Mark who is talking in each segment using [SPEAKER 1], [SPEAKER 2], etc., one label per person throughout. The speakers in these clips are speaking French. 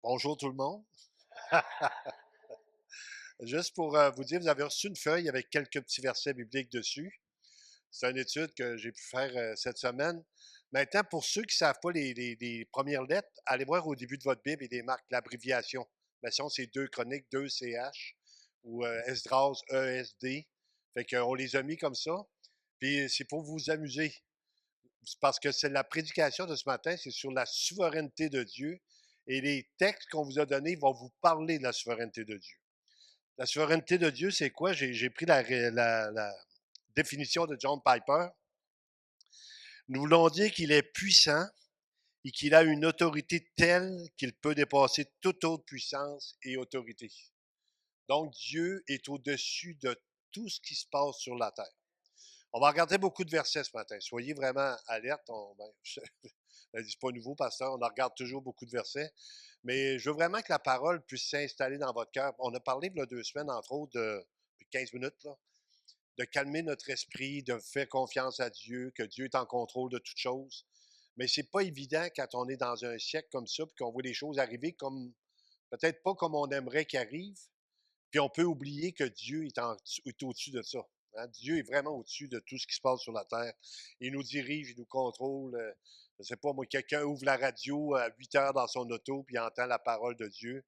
[SPEAKER 1] Bonjour tout le monde. Juste pour vous dire, vous avez reçu une feuille avec quelques petits versets bibliques dessus. C'est une étude que j'ai pu faire cette semaine. Maintenant, pour ceux qui ne savent pas les premières lettres, allez voir au début de votre Bible et des marques l'abréviation. Mais sinon, c'est 2 Chroniques, 2 CH ou Esdras, ESD. Fait qu'on les a mis comme ça. Puis c'est pour vous amuser. C'est parce que c'est la prédication de ce matin, c'est sur la souveraineté de Dieu. Et les textes qu'on vous a donnés vont vous parler de la souveraineté de Dieu. La souveraineté de Dieu, c'est quoi? J'ai pris la définition de John Piper. Nous voulons dire qu'il est puissant et qu'il a une autorité telle qu'il peut dépasser toute autre puissance et autorité. Donc, Dieu est au-dessus de tout ce qui se passe sur la terre. On va regarder beaucoup de versets ce matin. Soyez vraiment alertes. C'est pas nouveau, pasteur. On en regarde toujours beaucoup de versets. Mais je veux vraiment que la parole puisse s'installer dans votre cœur. On a parlé il y a 2 semaines, entre autres, depuis 15 minutes, là, de calmer notre esprit, de faire confiance à Dieu, que Dieu est en contrôle de toutes choses. Mais c'est pas évident quand on est dans un siècle comme ça, puis qu'on voit les choses arriver comme, peut-être pas comme on aimerait qu'elles arrivent, puis on peut oublier que Dieu est au-dessus de ça. Hein. Dieu est vraiment au-dessus de tout ce qui se passe sur la terre. Il nous dirige, il nous contrôle. Je ne sais pas, moi, quelqu'un ouvre la radio à 8 heures dans son auto, puis il entend la parole de Dieu.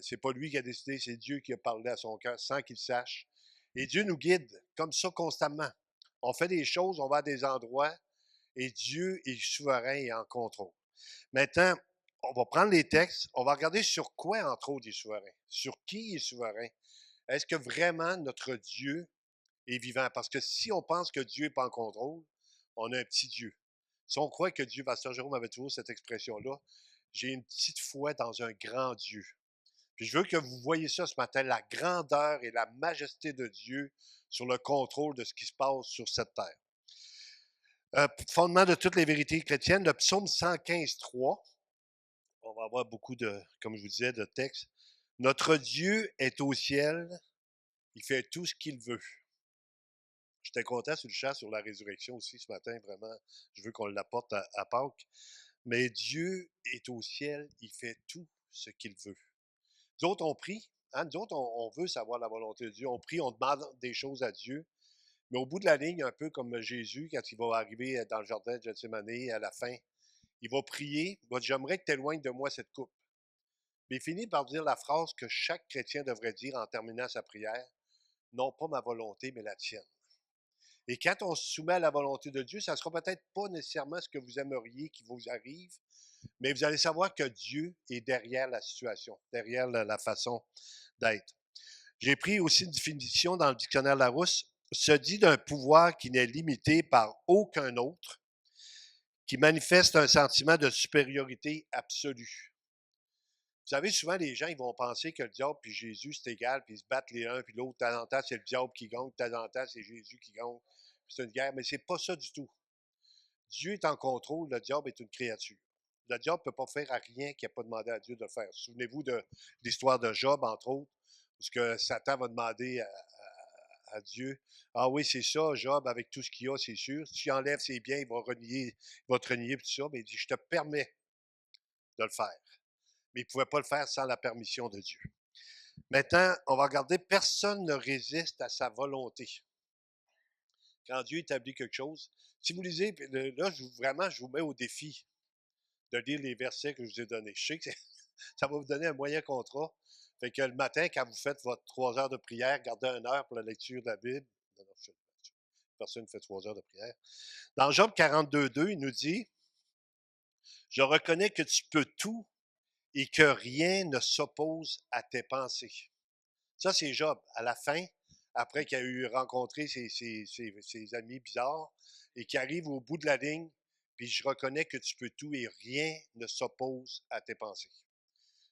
[SPEAKER 1] C'est pas lui qui a décidé, c'est Dieu qui a parlé à son cœur sans qu'il sache. Et Dieu nous guide comme ça constamment. On fait des choses, on va à des endroits, et Dieu est souverain et en contrôle. Maintenant, on va prendre les textes, on va regarder sur quoi, entre autres, il est souverain. Sur qui il est souverain. Est-ce que vraiment notre Dieu est vivant? Parce que si on pense que Dieu n'est pas en contrôle, on a un petit Dieu. Si on croit que Dieu, Pasteur Jérôme avait toujours cette expression-là, j'ai une petite foi dans un grand Dieu. Puis je veux que vous voyez ça ce matin, la grandeur et la majesté de Dieu sur le contrôle de ce qui se passe sur cette terre. Fondement de toutes les vérités chrétiennes, le psaume 115, 3. On va avoir beaucoup de, comme je vous disais, de textes. Notre Dieu est au ciel, il fait tout ce qu'il veut. J'étais content sur le chat sur la résurrection aussi ce matin, vraiment. Je veux qu'on l'apporte à Pâques. Mais Dieu est au ciel, il fait tout ce qu'il veut. Nous autres, on prie. Hein? Nous autres, on veut savoir la volonté de Dieu. On prie, on demande des choses à Dieu. Mais au bout de la ligne, un peu comme Jésus, quand il va arriver dans le jardin de Gethsemane, à la fin, il va prier, il va dire, j'aimerais que tu éloignes de moi cette coupe. Mais il finit par dire la phrase que chaque chrétien devrait dire en terminant sa prière, non pas ma volonté, mais la tienne. Et quand on se soumet à la volonté de Dieu, ça ne sera peut-être pas nécessairement ce que vous aimeriez qu'il vous arrive, mais vous allez savoir que Dieu est derrière la situation, derrière la façon d'être. J'ai pris aussi une définition dans le dictionnaire Larousse, se dit d'un pouvoir qui n'est limité par aucun autre, qui manifeste un sentiment de supériorité absolue. Vous savez, souvent, les gens, ils vont penser que le diable puis Jésus, c'est égal, puis ils se battent les uns puis l'autre. De temps en temps, c'est le diable qui gagne, de temps en temps, c'est Jésus qui gagne. C'est une guerre, mais c'est pas ça du tout. Dieu est en contrôle, le diable est une créature. Le diable ne peut pas faire à rien qu'il n'a pas demandé à Dieu de faire. Souvenez-vous de l'histoire de Job, entre autres, parce que Satan va demander à Dieu, ah oui, c'est ça, Job, avec tout ce qu'il a, c'est sûr. Si tu enlèves ses biens, il va te renier, tout ça. Mais il dit, je te permets de le faire. Mais il ne pouvait pas le faire sans la permission de Dieu. Maintenant, on va regarder, personne ne résiste à sa volonté. Quand Dieu établit quelque chose, si vous lisez, là, vraiment, je vous mets au défi de lire les versets que je vous ai donnés. Je sais que ça va vous donner un moyen contrat. Fait que le matin, quand vous faites votre 3 heures de prière, gardez 1 heure pour la lecture de la Bible. Personne ne fait 3 heures de prière. Dans Job 42, 2, il nous dit, je reconnais que tu peux tout et que rien ne s'oppose à tes pensées. Ça, c'est Job. À la fin, après qu'il a eu rencontré ses amis bizarres et qui arrive au bout de la ligne, puis je reconnais que tu peux tout et rien ne s'oppose à tes pensées.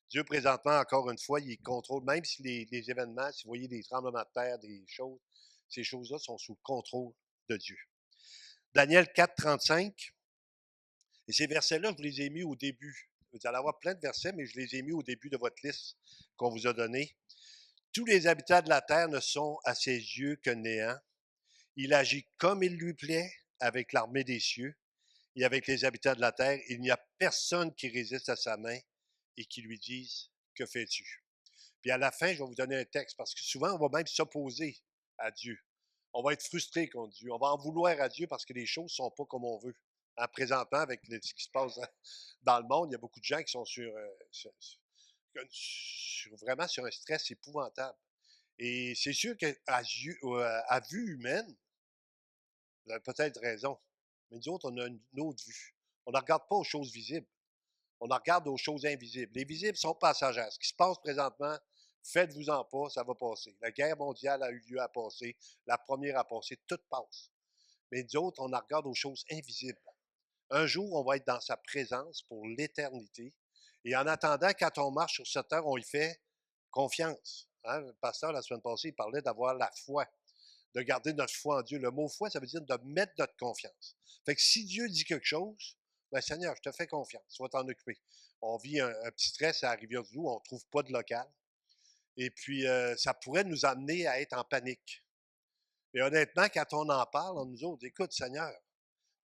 [SPEAKER 1] Dieu, présentement, encore une fois, il contrôle, même si les événements, si vous voyez des tremblements de terre, des choses, ces choses-là sont sous le contrôle de Dieu. Daniel 4, 35, et ces versets-là, je vous les ai mis au début. Vous allez avoir plein de versets, mais je les ai mis au début de votre liste qu'on vous a donnée. Tous les habitants de la terre ne sont à ses yeux que néant. Il agit comme il lui plaît avec l'armée des cieux et avec les habitants de la terre. Il n'y a personne qui résiste à sa main. et qui lui disent « Que fais-tu? » Puis à la fin, je vais vous donner un texte, parce que souvent, on va même s'opposer à Dieu. On va être frustré contre Dieu. On va en vouloir à Dieu parce que les choses ne sont pas comme on veut. Présentement, avec ce qui se passe dans le monde, il y a beaucoup de gens qui sont vraiment sur un stress épouvantable. Et c'est sûr qu'à vue humaine, vous avez peut-être raison, mais nous autres, on a une autre vue. On ne regarde pas aux choses visibles. On en regarde aux choses invisibles. Les visibles sont passagères. Ce qui se passe présentement, faites-vous-en pas, ça va passer. La guerre mondiale a eu lieu à passer. La première a passé, tout passe. Mais nous autres, on en regarde aux choses invisibles. Un jour, on va être dans sa présence pour l'éternité. Et en attendant, quand on marche sur cette terre, on y fait confiance. Hein? Le pasteur, la semaine passée, il parlait d'avoir la foi, de garder notre foi en Dieu. Le mot foi, ça veut dire de mettre notre confiance. Fait que si Dieu dit quelque chose, ben Seigneur, je te fais confiance, tu vas t'en occuper. On vit un petit stress à Rivière-du-Loup, on ne trouve pas de local. Et puis, ça pourrait nous amener à être en panique. Mais honnêtement, quand on en parle, on nous autres, écoute, Seigneur,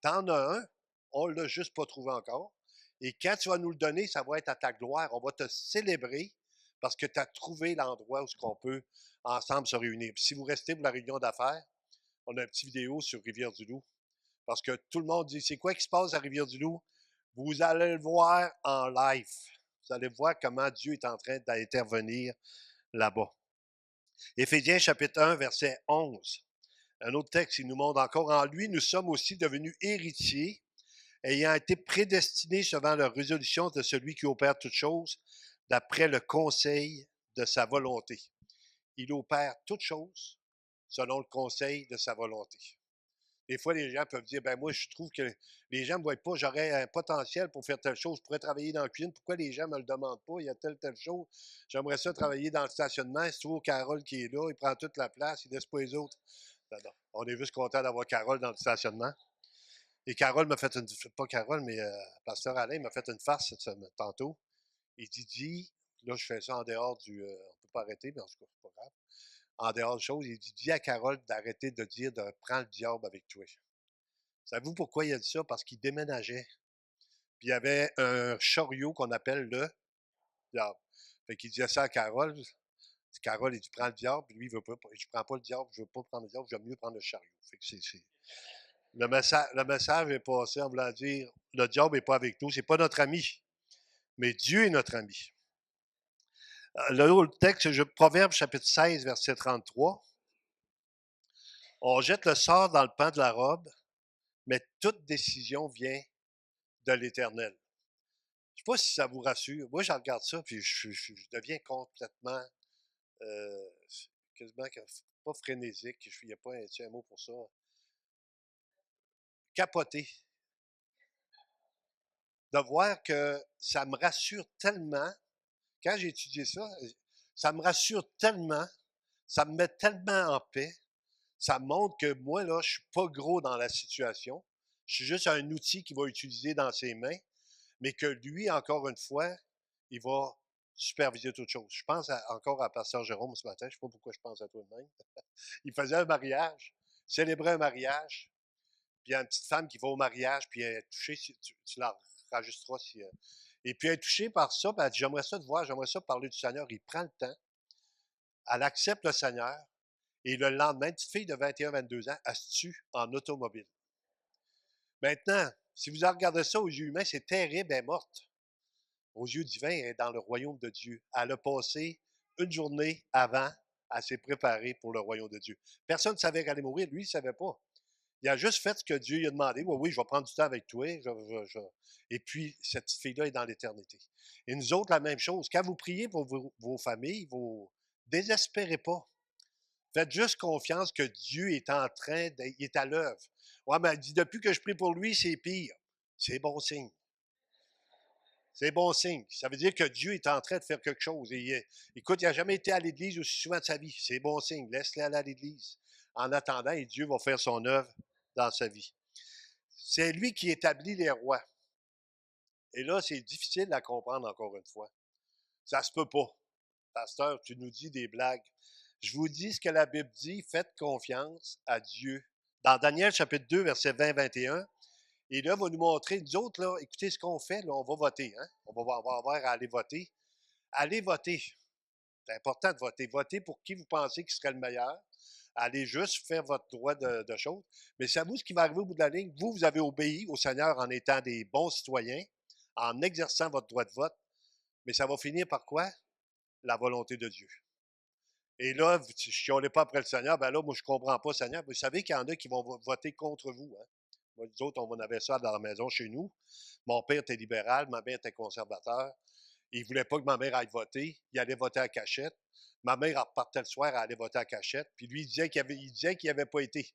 [SPEAKER 1] t'en as un, on ne l'a juste pas trouvé encore. Et quand tu vas nous le donner, ça va être à ta gloire. On va te célébrer parce que tu as trouvé l'endroit où on peut ensemble se réunir. Puis si vous restez pour la réunion d'affaires, on a une petite vidéo sur Rivière-du-Loup. Parce que tout le monde dit, c'est quoi qui se passe à Rivière-du-Loup? Vous allez le voir en live. Vous allez voir comment Dieu est en train d'intervenir là-bas. Éphésiens chapitre 1, verset 11. Un autre texte, il nous montre encore, en lui, nous sommes aussi devenus héritiers, ayant été prédestinés selon la résolution de celui qui opère toutes choses, d'après le conseil de sa volonté. Il opère toutes choses selon le conseil de sa volonté. Des fois, les gens peuvent dire, ben moi, je trouve que les gens ne me voient pas, j'aurais un potentiel pour faire telle chose, je pourrais travailler dans la cuisine, pourquoi les gens ne me le demandent pas, il y a telle chose, j'aimerais ça travailler dans le stationnement, c'est toujours Carole qui est là, il prend toute la place, il ne laisse pas les autres. Non, non. On est juste content d'avoir Carole dans le stationnement. Et Carole m'a fait pas Carole, mais Pasteur Alain m'a fait une farce tantôt. Il dit, là, je fais ça en dehors on ne peut pas arrêter, mais en tout cas, c'est pas grave. En dehors de choses, il dit à Carole d'arrêter de dire de prendre le diable avec toi. Savez-vous pourquoi il a dit ça? Parce qu'il déménageait. Puis il y avait un chariot qu'on appelle le diable. Fait qu'il disait ça à Carole. Carole, il dit prends le diable, puis lui, il veut pas. Je prends pas le diable, je veux pas prendre le diable, j'aime mieux prendre le chariot. Fait que le message est passé en voulant dire le diable n'est pas avec nous, c'est pas notre ami, mais Dieu est notre ami. Le texte, Proverbe chapitre 16, verset 33. On jette le sort dans le pan de la robe, mais toute décision vient de l'Éternel. Je ne sais pas si ça vous rassure. Moi, je regarde ça, puis je deviens complètement, quasiment, pas frénésique, il n'y a pas un mot pour ça, capoté. De voir que ça me rassure tellement, quand j'ai étudié ça, ça me rassure tellement, ça me met tellement en paix, ça montre que moi, là, je ne suis pas gros dans la situation, je suis juste un outil qu'il va utiliser dans ses mains, mais que lui, encore une fois, il va superviser toute chose. Je pense encore à Pasteur Jérôme ce matin, je ne sais pas pourquoi je pense à toi de même. Il faisait un mariage, célébrait un mariage, puis il y a une petite femme qui va au mariage, puis elle est touchée, tu la rajusteras. Et puis elle est touchée par ça, puis elle dit, j'aimerais ça te voir, j'aimerais ça parler du Seigneur. Il prend le temps, elle accepte le Seigneur, et le lendemain, une petite fille de 21-22 ans, elle se tue en automobile. Maintenant, si vous regardez ça aux yeux humains, c'est terrible, elle est morte. Aux yeux divins, elle est dans le royaume de Dieu. Elle a passé une journée avant, elle s'est préparée pour le royaume de Dieu. Personne ne savait qu'elle allait mourir, lui, il ne savait pas. Il a juste fait ce que Dieu lui a demandé. Oui, oui, je vais prendre du temps avec toi. Et puis, cette petite fille-là est dans l'éternité. Et nous autres, la même chose. Quand vous priez pour vos familles, vous désespérez pas. Faites juste confiance que Dieu est en train, il est à l'œuvre. Ouais, mais elle dit, depuis que je prie pour lui, c'est pire. C'est bon signe. C'est bon signe. Ça veut dire que Dieu est en train de faire quelque chose. Et, écoute, il n'a jamais été à l'église aussi souvent de sa vie. C'est bon signe. Laisse-le aller à l'église. En attendant, et Dieu va faire son œuvre dans sa vie. C'est lui qui établit les rois. Et là, c'est difficile à comprendre encore une fois. Ça se peut pas. Pasteur, tu nous dis des blagues. Je vous dis ce que la Bible dit, faites confiance à Dieu. Dans Daniel chapitre 2, verset 20-21, Et là, il va nous montrer, nous autres, là, écoutez ce qu'on fait, là, on va voter. Hein? On va avoir à aller voter. Allez voter. C'est important de voter. Votez pour qui vous pensez qui serait le meilleur. Allez juste faire votre droit de choses. Mais c'est à vous ce qui va arriver au bout de la ligne. Vous, vous avez obéi au Seigneur en étant des bons citoyens, en exerçant votre droit de vote. Mais ça va finir par quoi? La volonté de Dieu. Et là, vous ne chiolez pas après le Seigneur. Ben là, moi, je ne comprends pas, Seigneur. Vous savez qu'il y en a qui vont voter contre vous. Hein? Moi, nous autres, on avait ça dans la maison chez nous. Mon père était libéral, ma mère était conservateur. Il ne voulait pas que ma mère aille voter. Il allait voter à cachette. Ma mère repartait le soir, elle allait voter à cachette. Puis lui, il disait qu'il n'avait pas été.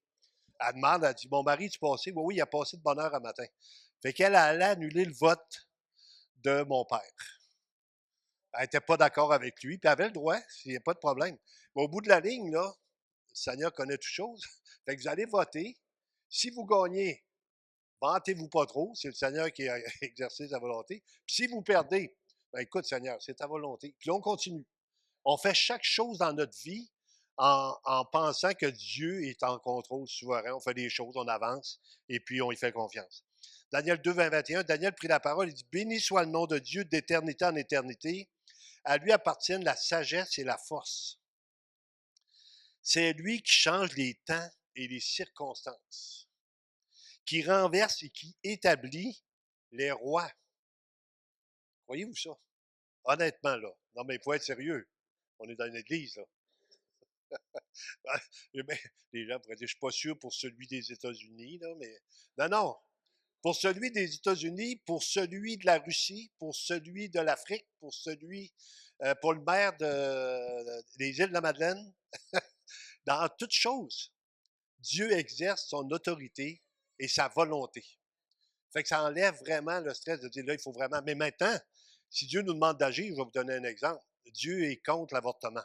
[SPEAKER 1] Elle demande, elle dit, mon mari, tu passé? Oui, oui, il a passé de bonne heure un matin. Fait qu'elle allait annuler le vote de mon père. Elle n'était pas d'accord avec lui, puis elle avait le droit, il n'y a pas de problème. Mais au bout de la ligne, là, le Seigneur connaît toutes choses. Fait que vous allez voter. Si vous gagnez, vantez-vous pas trop, c'est le Seigneur qui a exercé sa volonté. Puis si vous perdez, ben écoute, Seigneur, c'est ta volonté. Puis là, on continue. On fait chaque chose dans notre vie en pensant que Dieu est en contrôle souverain. On fait des choses, on avance, et puis on y fait confiance. Daniel 2, 20, 21, Daniel prit la parole, il dit, béni soit le nom de Dieu d'éternité en éternité. À lui appartiennent la sagesse et la force. C'est lui qui change les temps et les circonstances, qui renverse et qui établit les rois. Voyez-vous ça? Honnêtement, là. Non, mais il faut être sérieux. On est dans une église, là. Les gens pourraient dire, je ne suis pas sûr pour celui des États-Unis, là, mais. Non, non. Pour celui des États-Unis, pour celui de la Russie, pour celui de l'Afrique, pour le maire des îles de la Madeleine, dans toutes choses, Dieu exerce son autorité et sa volonté. Fait que ça enlève vraiment le stress de dire là, il faut vraiment. Mais maintenant, si Dieu nous demande d'agir, je vais vous donner un exemple. Dieu est contre l'avortement.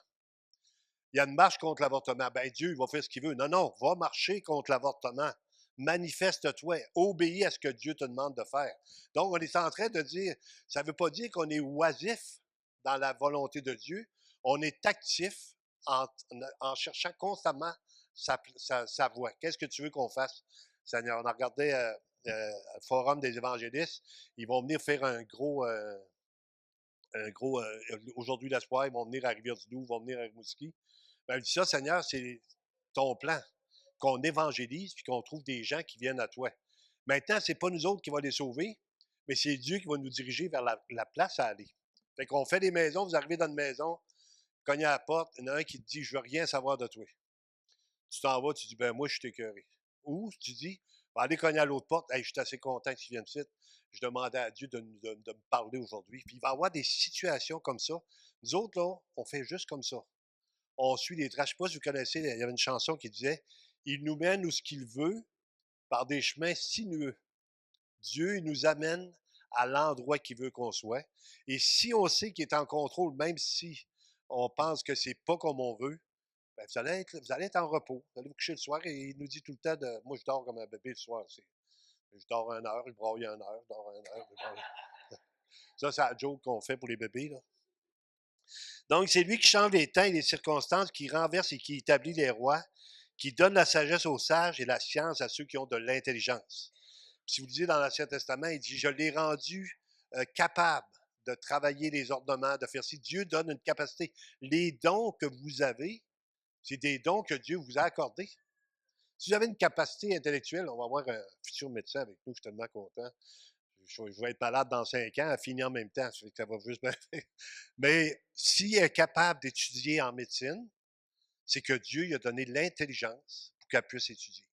[SPEAKER 1] Il y a une marche contre l'avortement. Ben Dieu, il va faire ce qu'il veut. Non, non, va marcher contre l'avortement. Manifeste-toi. Obéis à ce que Dieu te demande de faire. Donc, on est en train de dire, ça ne veut pas dire qu'on est oisif dans la volonté de Dieu. On est actif en cherchant constamment sa voie. Qu'est-ce que tu veux qu'on fasse, Seigneur? On a regardé le Forum des évangélistes. Ils vont venir faire un gros aujourd'hui l'espoir. Ils vont venir à Rivière-du-Loup, ils vont venir à Rimouski. Ben, elle dit ça, Seigneur, c'est ton plan, qu'on évangélise puis qu'on trouve des gens qui viennent à toi. Maintenant, ce n'est pas nous autres qui va les sauver, mais c'est Dieu qui va nous diriger vers la place à aller. Fait qu'on fait des maisons, vous arrivez dans une maison, cognez à la porte, il y en a un qui te dit, je veux rien savoir de toi. Tu t'en vas, tu dis, ben moi, je suis écœuré. Ou tu dis, va aller cogner à l'autre porte, hey, je suis assez content qu'ils viennent ici. Je demandais à Dieu de me parler aujourd'hui. Puis il va y avoir des situations comme ça. Nous autres, là, on fait juste comme ça. On suit les traces. Je ne sais pas si vous connaissez, il y avait une chanson qui disait, il nous mène où ce qu'il veut par des chemins sinueux. Dieu, il nous amène à l'endroit qu'il veut qu'on soit. Et si on sait qu'il est en contrôle, même si on pense que c'est pas comme on veut, ben vous allez être en repos. Vous allez vous coucher le soir et il nous dit tout le temps de. Moi, je dors comme un bébé le soir. Je dors 1 heure, je braille 1 heure, je dors 1 heure, je braille. Ça, c'est la joke qu'on fait pour les bébés. Là. Donc, c'est lui qui change les temps et les circonstances, qui renverse et qui établit les rois, qui donne la sagesse aux sages et la science à ceux qui ont de l'intelligence. Si vous lisez dans l'Ancien Testament, il dit, je l'ai rendu capable de travailler les ornements, de faire ci. Dieu donne une capacité. Les dons que vous avez, c'est des dons que Dieu vous a accordés. Si vous avez une capacité intellectuelle, on va avoir un futur médecin avec nous, je suis tellement content. Je vais être malade dans 5 ans, à finir en même temps, ça va juste bien. Mais s'il est capable d'étudier en médecine, c'est que Dieu lui a donné l'intelligence pour qu'elle puisse étudier.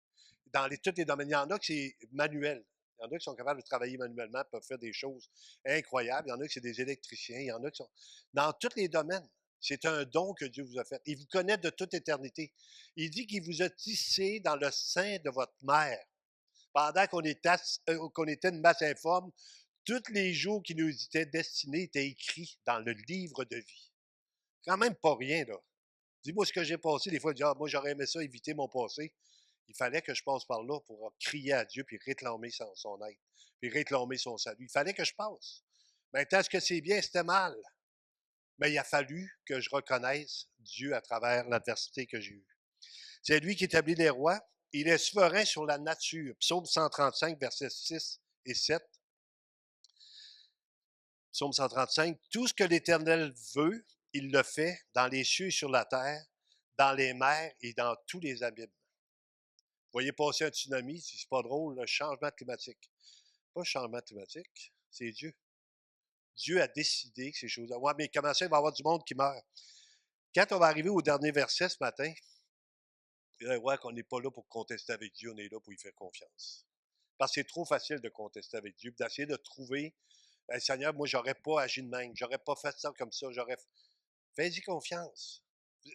[SPEAKER 1] Dans tous les domaines, il y en a qui c'est manuel. Il y en a qui sont capables de travailler manuellement, peuvent faire des choses incroyables. Il y en a qui c'est des électriciens. Il y en a qui sont. Dans tous les domaines, c'est un don que Dieu vous a fait. Il vous connaît de toute éternité. Il dit qu'il vous a tissé dans le sein de votre mère. Pendant qu'on était une masse informe, tous les jours qui nous étaient destinés étaient écrits dans le livre de vie. Quand même pas rien, là. Dis-moi ce que j'ai passé. Des fois, je dis, ah, moi, j'aurais aimé ça, éviter mon passé. Il fallait que je passe par là pour crier à Dieu puis réclamer son aide, puis réclamer son salut. Il fallait que je passe. Maintenant, est-ce que c'est bien? C'était mal. Mais il a fallu que je reconnaisse Dieu à travers l'adversité que j'ai eue. C'est lui qui établit les rois. Il est souverain sur la nature. Psaume 135, versets 6 et 7. Psaume 135. Tout ce que l'Éternel veut, il le fait dans les cieux et sur la terre, dans les mers et dans tous les abîmes. Vous voyez passer un tsunami, c'est pas drôle, le changement climatique. Pas le changement climatique, c'est Dieu. Dieu a décidé que ces choses-là. Ouais, mais comment ça, il va y avoir du monde qui meurt? Quand on va arriver au dernier verset ce matin, vous allez voir qu'on n'est pas là pour contester avec Dieu, on est là pour lui faire confiance. Parce que c'est trop facile de contester avec Dieu, d'essayer de trouver, hey, Seigneur, moi, j'aurais pas agi de même, j'aurais pas fait ça comme ça, j'aurais. Fais-y confiance.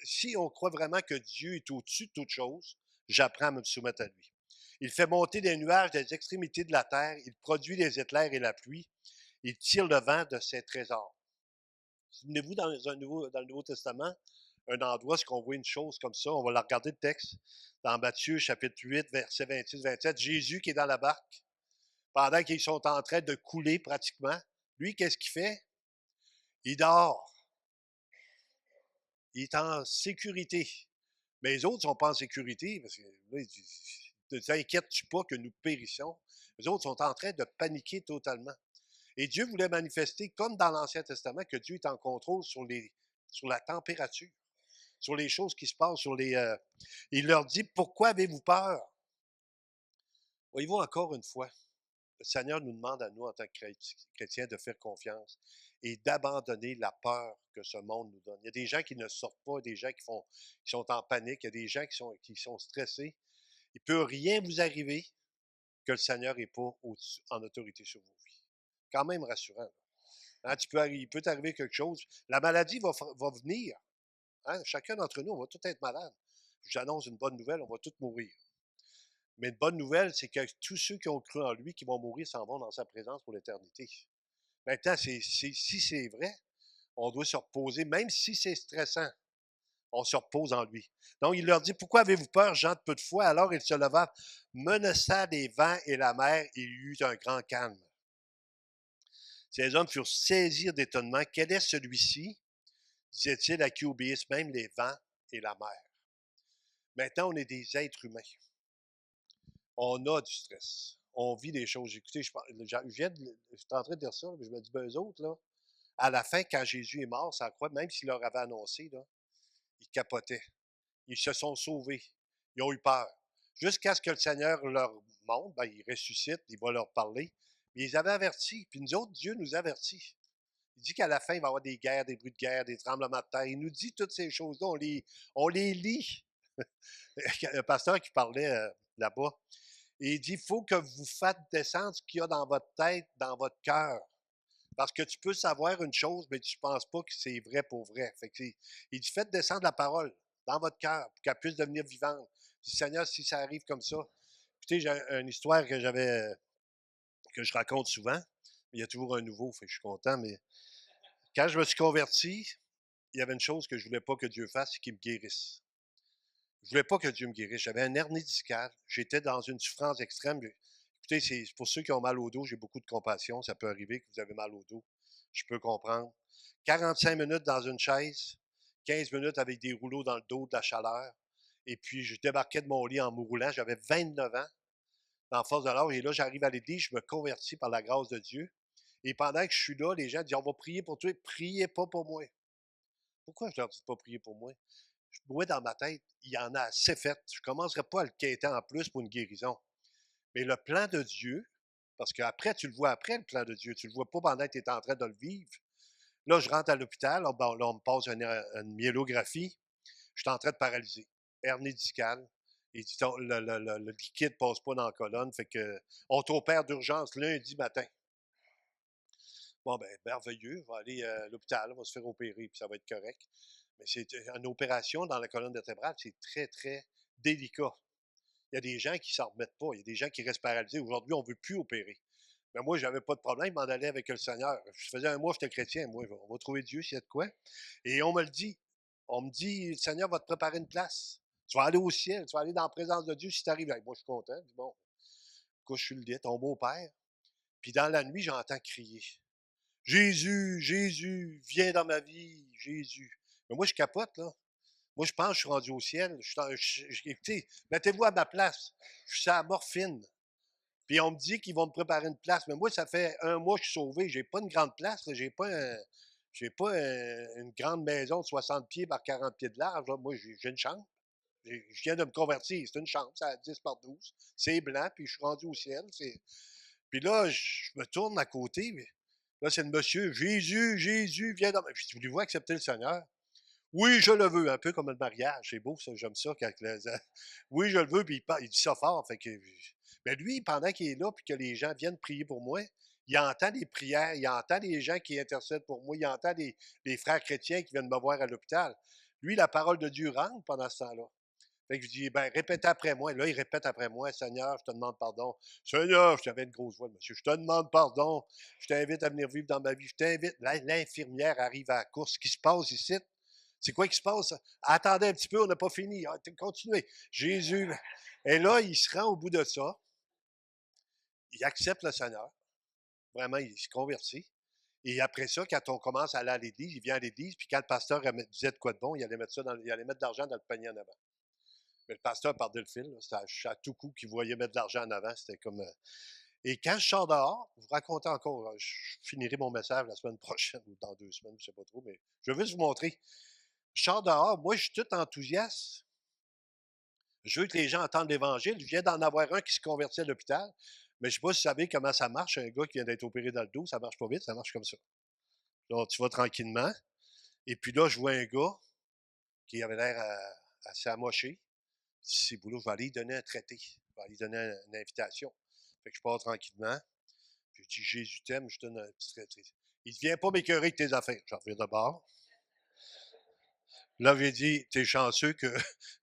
[SPEAKER 1] Si on croit vraiment que Dieu est au-dessus de toute chose, j'apprends à me soumettre à lui. Il fait monter des nuages des extrémités de la terre, il produit les éclairs et la pluie, il tire le vent de ses trésors. Souvenez-vous, dans le Nouveau Testament, un endroit où on voit une chose comme ça, on va la regarder le texte, dans Matthieu chapitre 8, verset 26-27, Jésus qui est dans la barque, pendant qu'ils sont en train de couler pratiquement, lui, qu'est-ce qu'il fait? Il dort. Il est en sécurité. Mais les autres ne sont pas en sécurité, parce que là, il dit, ne t'inquiètes-tu pas que nous périssons? Les autres sont en train de paniquer totalement. Et Dieu voulait manifester, comme dans l'Ancien Testament, que Dieu est en contrôle sur la température, sur les choses qui se passent, il leur dit, pourquoi avez-vous peur? Voyez-vous, encore une fois, le Seigneur nous demande à nous, en tant que chrétiens, de faire confiance et d'abandonner la peur que ce monde nous donne. Il y a des gens qui ne sortent pas, des gens qui sont en panique, il y a des gens qui sont stressés. Il ne peut rien vous arriver que le Seigneur n'est pas en autorité sur vos vies. Quand même rassurant. Hein, il peut t'arriver quelque chose. La maladie va venir. Hein? Chacun d'entre nous, on va tous être malade. J'annonce une bonne nouvelle, on va tous mourir. Mais une bonne nouvelle, c'est que tous ceux qui ont cru en lui, qui vont mourir, s'en vont dans sa présence pour l'éternité. Maintenant, si c'est vrai, on doit se reposer, même si c'est stressant, on se repose en lui. Donc, il leur dit, pourquoi avez-vous peur, gens de peu de foi? Alors il se leva, menaça les vents et la mer, et il y eut un grand calme. Ces hommes furent saisis d'étonnement. Quel est celui-ci, disait-il, à qui obéissent même les vents et la mer? Maintenant, on est des êtres humains. On a du stress. On vit des choses. Écoutez, je suis en train de dire ça, mais je me dis, ben, eux autres, là, à la fin, quand Jésus est mort, ça croit, même s'il leur avait annoncé, là, ils capotaient. Ils se sont sauvés. Ils ont eu peur. Jusqu'à ce que le Seigneur leur montre, ben, il ressuscite, il va leur parler. Mais ils avaient averti. Puis nous autres, Dieu nous avertit. Il dit qu'à la fin, il va y avoir des guerres, des bruits de guerre, des tremblements de terre. Il nous dit toutes ces choses-là. On les lit. Un pasteur qui parlait là-bas, et il dit, il faut que vous faites descendre ce qu'il y a dans votre tête, dans votre cœur. Parce que tu peux savoir une chose, mais tu ne penses pas que c'est vrai pour vrai. Fait que il dit, faites descendre la parole dans votre cœur pour qu'elle puisse devenir vivante. Il dit, Seigneur, si ça arrive comme ça. Écoutez, j'ai une histoire que je raconte souvent. Il y a toujours un nouveau, fait que je suis content. Mais quand je me suis converti, il y avait une chose que je ne voulais pas que Dieu fasse, c'est qu'il me guérisse. Je ne voulais pas que Dieu me guérisse. J'avais un hernie discale. J'étais dans une souffrance extrême. Écoutez, c'est pour ceux qui ont mal au dos, j'ai beaucoup de compassion. Ça peut arriver que vous avez mal au dos. Je peux comprendre. 45 minutes dans une chaise, 15 minutes avec des rouleaux dans le dos, de la chaleur. Et puis, je débarquais de mon lit en me roulant. J'avais 29 ans, dans force de l'âge. Et là, j'arrive à l'église, je me convertis par la grâce de Dieu. Et pendant que je suis là, les gens disent, on va prier pour toi. Priez pas pour moi. Pourquoi je leur dis de pas prier pour moi? Moi, dans ma tête, il y en a assez fait. Je ne commencerai pas à le quêter en plus pour une guérison. Mais le plan de Dieu, parce qu'après, tu le vois après, le plan de Dieu. Tu ne le vois pas pendant que tu es en train de le vivre. Là, je rentre à l'hôpital, là, on me passe une myélographie. Je suis en train de paralyser. Hernie discale. Il dit, le liquide ne passe pas dans la colonne. Fait que, on t'opère d'urgence lundi matin. Bon, ben, merveilleux. On va aller à l'hôpital, on va se faire opérer, puis ça va être correct. Mais c'est une opération dans la colonne vertébrale, c'est très, très délicat. Il y a des gens qui ne s'en remettent pas. Il y a des gens qui restent paralysés. Aujourd'hui, on ne veut plus opérer. Mais moi, je n'avais pas de problème, je m'en allais avec le Seigneur. Je faisais un mois, j'étais chrétien. Moi, on va trouver Dieu s'il y a de quoi. Et on me le dit. On me dit, le Seigneur va te préparer une place. Tu vas aller au ciel, tu vas aller dans la présence de Dieu si tu arrives. Moi, je suis content. Je dis, bon, couche sur le lit, ton beau-père. Puis dans la nuit, j'entends crier. Jésus, Jésus, viens dans ma vie, Jésus. Mais moi, je capote, là. Moi, je pense que je suis rendu au ciel. Écoutez, mettez-vous à ma place. Je suis à la morphine. Puis on me dit qu'ils vont me préparer une place. Mais moi, ça fait un mois que je suis sauvé. J'ai pas une grande place. J'ai pas une grande maison de 60 pieds par 40 pieds de large. Là. Moi, j'ai une chambre. Je viens de me convertir. C'est une chambre. C'est à 10 par 12. C'est blanc. Puis je suis rendu au ciel. Puis là, je me tourne à côté. Là, c'est le monsieur. Jésus, Jésus, viens dans ma... Je dis, voulez-vous accepter le Seigneur? Oui, je le veux, un peu comme le mariage. C'est beau, ça, j'aime ça. Oui, je le veux, puis il dit ça fort. Fait que... Mais lui, pendant qu'il est là, puis que les gens viennent prier pour moi, il entend les prières, il entend les gens qui intercèdent pour moi, il entend les frères chrétiens qui viennent me voir à l'hôpital. Lui, la parole de Dieu rentre pendant ce temps-là. Fait que je dis, ben, répète après moi. Là, il répète après moi, Seigneur, je te demande pardon. Seigneur, je t'avais une grosse voix, monsieur, je te demande pardon. Je t'invite à venir vivre dans ma vie. Je t'invite. L'infirmière arrive à la course. Ce qui se passe ici, c'est quoi qui se passe? Attendez un petit peu, on n'a pas fini. Continuez. Jésus. Et là, il se rend au bout de ça. Il accepte le Seigneur. Vraiment, il se convertit. Et après ça, quand on commence à aller à l'église, il vient à l'église, puis quand le pasteur disait de quoi de bon, il allait il allait mettre de l'argent dans le panier en avant. Mais le pasteur perdait le fil. C'était à tout coup qu'il voyait mettre de l'argent en avant. C'était comme. Et quand je sors dehors, je vous raconte encore, je finirai mon message la semaine prochaine ou dans 2 semaines, je ne sais pas trop, mais je veux juste vous montrer. Je sors dehors, moi, je suis tout enthousiaste. Je veux que les gens entendent l'Évangile. Je viens d'en avoir un qui se convertit à l'hôpital. Mais je ne sais pas si vous savez comment ça marche. Un gars qui vient d'être opéré dans le dos, ça ne marche pas vite, ça marche comme ça. Donc, tu vas tranquillement. Et puis là, je vois un gars qui avait l'air assez amoché. C'est boulot, je vais aller lui donner un traité. Je vais aller lui donner une invitation. Fait que je pars tranquillement. Puis je dis, Jésus t'aime, je donne un petit traité. Il ne vient pas m'écœurer avec tes affaires. J'en reviens de bord. Là, j'ai dit, t'es chanceux que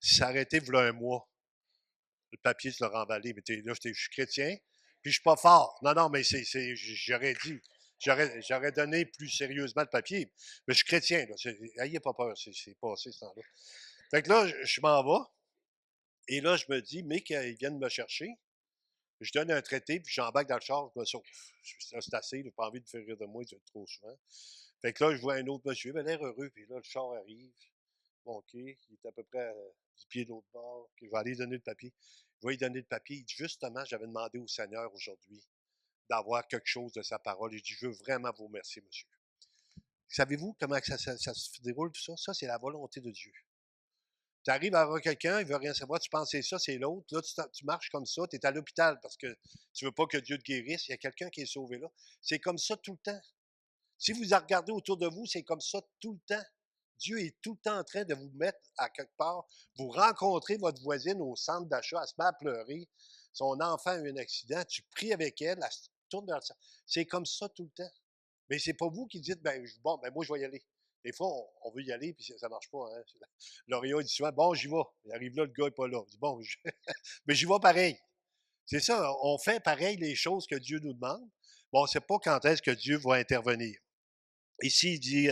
[SPEAKER 1] ça a arrêté voilà un mois. Le papier, tu l'as remballé. Mais là, je suis chrétien, puis je suis pas fort. Non, non, mais j'aurais dit. J'aurais donné plus sérieusement le papier. Mais je suis chrétien, là. Ayez pas peur, c'est passé ce temps-là. Fait que là, je m'en vais. Et là, je me dis, mais qu'ils viennent me chercher. Je donne un traité, puis j'embarque dans le char, je me sauve. C'est assez, j'ai pas envie de faire rire de moi trop souvent. Fait que là, je vois un autre monsieur, il a l'air heureux, puis là, le char arrive. Bon, OK, il est à peu près du pied de l'autre bord. OK, je vais aller lui donner le papier. Je vais lui donner le papier. Il dit, justement, j'avais demandé au Seigneur aujourd'hui d'avoir quelque chose de sa parole. Il dit, je veux vraiment vous remercier, monsieur. Savez-vous comment ça se déroule, tout ça? Ça, c'est la volonté de Dieu. Tu arrives à voir quelqu'un, il veut rien savoir, tu penses c'est ça, c'est l'autre. Là, tu marches comme ça, tu es à l'hôpital parce que tu veux pas que Dieu te guérisse. Il y a quelqu'un qui est sauvé là. C'est comme ça tout le temps. Si vous regardez autour de vous, c'est comme ça tout le temps. Dieu est tout le temps en train de vous mettre à quelque part. Vous rencontrez votre voisine au centre d'achat, elle se met à pleurer. Son enfant a eu un accident, tu pries avec elle, elle se tourne dans le sang. C'est comme ça tout le temps. Mais c'est pas vous qui dites, ben, bon, ben, moi, je vais y aller. Des fois, on veut y aller, puis ça marche pas. Hein. L'Orient dit souvent, bon, j'y vais. Il arrive là, le gars n'est pas là. Il dit, bon, mais j'y vais pareil. C'est ça, on fait pareil les choses que Dieu nous demande. Bon, on ne sait pas quand est-ce que Dieu va intervenir. Ici, il dit,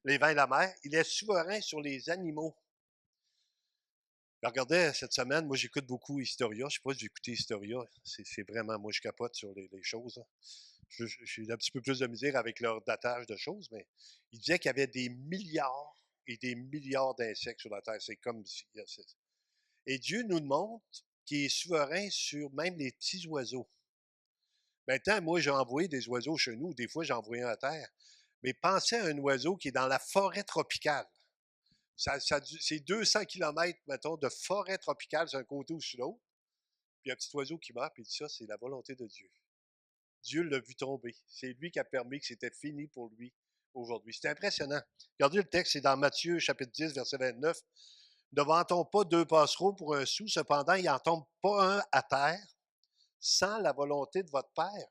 [SPEAKER 1] les vins et la mer, il est souverain sur les animaux. Je regardais cette semaine, moi j'écoute beaucoup Historia. Je ne sais pas si vous écoutez Historia. C'est vraiment, moi je capote sur les choses. Hein. J'ai un petit peu plus de misère avec leur datage de choses, mais il disait qu'il y avait des milliards et des milliards d'insectes sur la Terre. C'est comme si. Et Dieu nous montre qu'il est souverain sur même les petits oiseaux. Maintenant, moi, j'ai envoyé des oiseaux chez nous. Des fois, j'ai envoyé un à terre. Mais pensez à un oiseau qui est dans la forêt tropicale. C'est 200 kilomètres, mettons, de forêt tropicale sur un côté ou sur l'autre. Puis un petit oiseau qui meurt, puis il dit ça, c'est la volonté de Dieu. Dieu l'a vu tomber. C'est lui qui a permis que c'était fini pour lui aujourd'hui. C'est impressionnant. Regardez le texte, c'est dans Matthieu chapitre 10, verset 29. Ne vend-on pas 2 passereaux pour un sou, cependant, il n'en tombe pas un à terre sans la volonté de votre Père.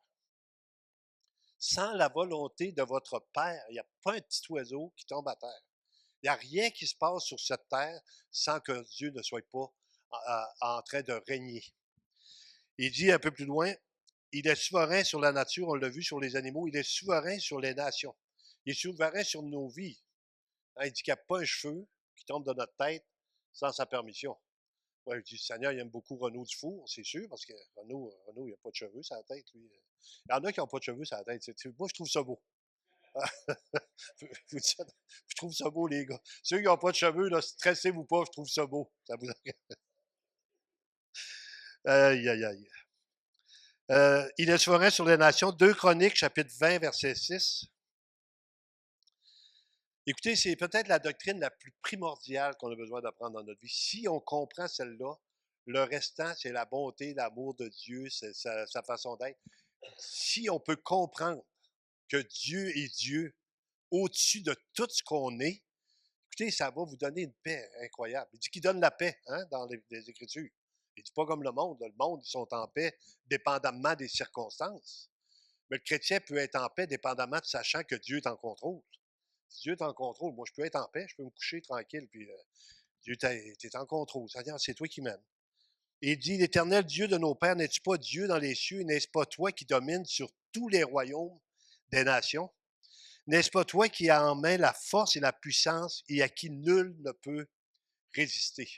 [SPEAKER 1] Sans la volonté de votre Père, il n'y a pas un petit oiseau qui tombe à terre. Il n'y a rien qui se passe sur cette terre sans que Dieu ne soit pas en train de régner. Il dit un peu plus loin, il est souverain sur la nature, on l'a vu sur les animaux, il est souverain sur les nations. Il est souverain sur nos vies. Hein, il dit qu'il n'y a pas un cheveu qui tombe de notre tête sans sa permission. Moi, je dis, le Seigneur, il aime beaucoup Renaud Dufour, c'est sûr, parce que Renaud il n'a pas de cheveux sur la tête, lui. Il y en a qui n'ont pas de cheveux sur la tête. Moi, je trouve ça beau. Je trouve ça beau, les gars. Ceux qui n'ont pas de cheveux, là, stressez-vous pas, je trouve ça beau. Ça vous... Aïe, aïe, aïe. Il est souverain sur les nations. 2 Chroniques, chapitre 20, verset 6. Écoutez, c'est peut-être la doctrine la plus primordiale qu'on a besoin d'apprendre dans notre vie. Si on comprend celle-là, le restant, c'est la bonté, l'amour de Dieu, c'est sa façon d'être. Si on peut comprendre que Dieu est Dieu au-dessus de tout ce qu'on est, écoutez, ça va vous donner une paix incroyable. Il dit qu'il donne la paix dans les Écritures. Il dit pas comme le monde. Le monde, ils sont en paix dépendamment des circonstances. Mais le chrétien peut être en paix dépendamment de sachant que Dieu est en contrôle. Si Dieu est en contrôle, moi, je peux être en paix, je peux me coucher tranquille, puis Dieu est en contrôle. C'est-à-dire, c'est toi qui m'aimes. Et il dit, l'Éternel Dieu de nos pères, n'es-tu pas Dieu dans les cieux? N'est-ce pas toi qui domines sur tous les royaumes des nations? N'est-ce pas toi qui as en main la force et la puissance et à qui nul ne peut résister?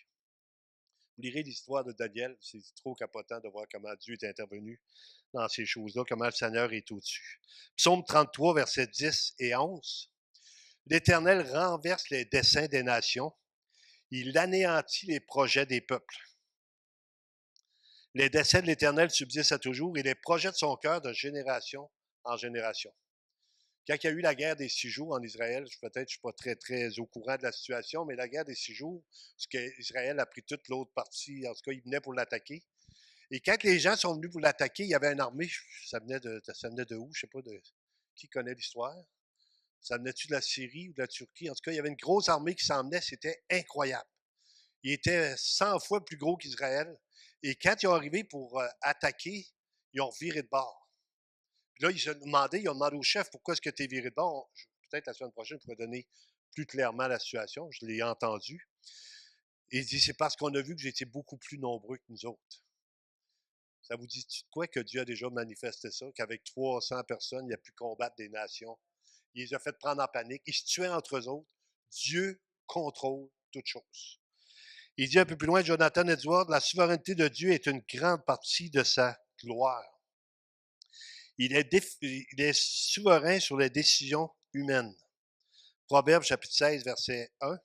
[SPEAKER 1] Vous lirez l'histoire de Daniel, c'est trop capotant de voir comment Dieu est intervenu dans ces choses-là, comment le Seigneur est au-dessus. Psaume 33, versets 10 et 11. L'Éternel renverse les desseins des nations, il anéantit les projets des peuples. Les desseins de l'Éternel subsistent à toujours et les projets de son cœur de génération en génération. Quand il y a eu la guerre des 6 jours en Israël, peut-être je ne suis pas très au courant de la situation, mais la guerre des 6 jours, parce qu'Israël a pris toute l'autre partie, en tout cas, ils venaient pour l'attaquer. Et quand les gens sont venus pour l'attaquer, il y avait une armée, ça venait de où, je ne sais pas, qui connaît l'histoire? Ça venait-tu de la Syrie ou de la Turquie? En tout cas, il y avait une grosse armée qui s'en venait, c'était incroyable. Il était 100 fois plus gros qu'Israël. Et quand ils ont arrivé pour attaquer, ils ont viré de bord. Puis là, ils ont demandé au chef pourquoi est-ce que tu es viré de bord. Peut-être la semaine prochaine, je pourrais donner plus clairement la situation. Je l'ai entendu. Et il dit c'est parce qu'on a vu que j'étais beaucoup plus nombreux que nous autres. Ça vous dit de quoi que Dieu a déjà manifesté ça, qu'avec 300 personnes, il a pu combattre des nations. Il les a fait prendre en panique. Ils se tuaient entre eux autres. Dieu contrôle toutes choses. Il dit un peu plus loin, Jonathan Edwards, la souveraineté de Dieu est une grande partie de sa gloire. Il est souverain sur les décisions humaines. Proverbe chapitre 16, verset 1.